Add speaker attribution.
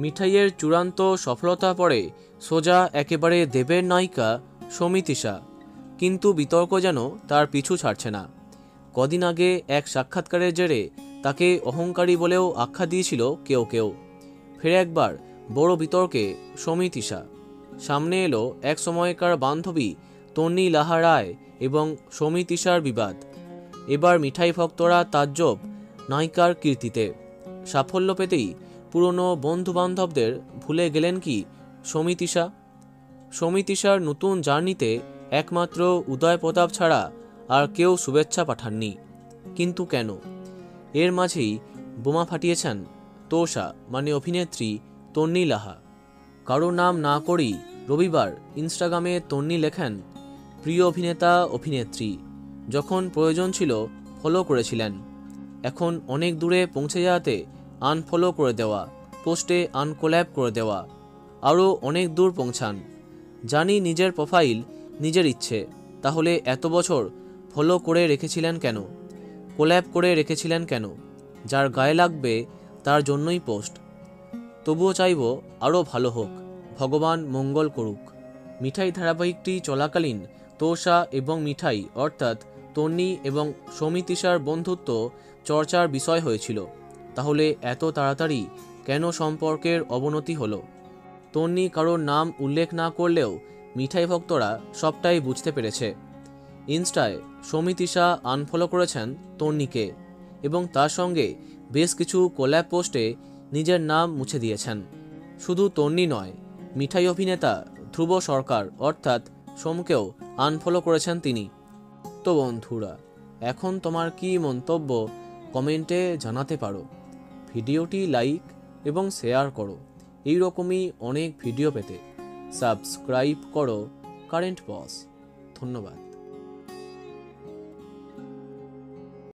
Speaker 1: মিঠাইয়ের চূড়ান্ত সফলতা পরে সোজা একেবারে দেবের নায়িকা সমিতিশা, কিন্তু বিতর্ক যেন তার পিছু ছাড়ছে না। কদিন আগে এক সাক্ষাৎকারের জেরে তাকে অহংকারী বলেও আখ্যা দিয়েছিল কেউ কেউ। ফের একবার বড় বিতর্কে সমিতিশা। সামনে এলো এক সময়কার বান্ধবী তন্নি লাহা রায় এবং সমিতিশার বিবাদ। এবার মিঠাই ভক্তরা তাজ্জব নায়িকার কীর্তিতে। সাফল্য পেতেই পুরনো বন্ধু বান্ধবদের ভুলে গেলেন কি সমিতিশা? সমিতিশার নতুন জার্নিতে একমাত্র উদয় প্রতাপ ছাড়া আর কেউ শুভেচ্ছা পাঠাননি। কিন্তু কেন? এর মাঝেই বোমা ফাটিয়েছেন তোষা মানে অভিনেত্রী তন্নি লাহা। কারো নাম না করেই রবিবার ইনস্টাগ্রামে তন্নি লেখেন, প্রিয় অভিনেতা অভিনেত্রী, যখন প্রয়োজন ছিল ফলো করেছিলেন, এখন অনেক দূরে পৌঁছে যাওয়াতে আনফলো করে দেওয়া, পোস্টে আনকোল্যাব করে দেওয়া, আরও অনেক দূর পৌঁছান। জানি নিজের প্রোফাইল নিজের ইচ্ছে, তাহলে এত বছর ফলো করে রেখেছিলেন কেন? কোল্যাব করে রেখেছিলেন কেন? যার গায়ে লাগবে তার জন্যই পোস্ট। তবুও চাইব আরও ভালো হোক, ভগবান মঙ্গল করুক। মিঠাই ধারাবাহিকটি চলাকালীন তোষা এবং মিঠাই অর্থাৎ তন্নি এবং সমিতিশার বন্ধুত্ব চর্চার বিষয় হয়েছিল। তাহলে এত তাড়াতাড়ি কেন সম্পর্কের অবনতি হলো? তন্নি কারোর নাম উল্লেখ না করলেও মিঠাই ভক্তরা সবটাই বুঝতে পেরেছে। ইনস্টায় সমিতিশা আনফলো করেছেন তন্নিকে এবং তার সঙ্গে বেশ কিছু কোল্যাব পোস্টে নিজের নাম মুছে দিয়েছেন। শুধু তন্নি নয়, মিঠাই অভিনেতা ধ্রুব সরকার অর্থাৎ সোমকেও আনফলো করেছেন তিনি। তো বন্ধুরা, এখন তোমার কি মন্তব্য কমেন্টে জানাতে পারো। ভিডিওটি লাইক এবং শেয়ার করো। এই রকমই অনেক ভিডিও পেতে সাবস্ক্রাইব করো কারেন্ট বস। ধন্যবাদ।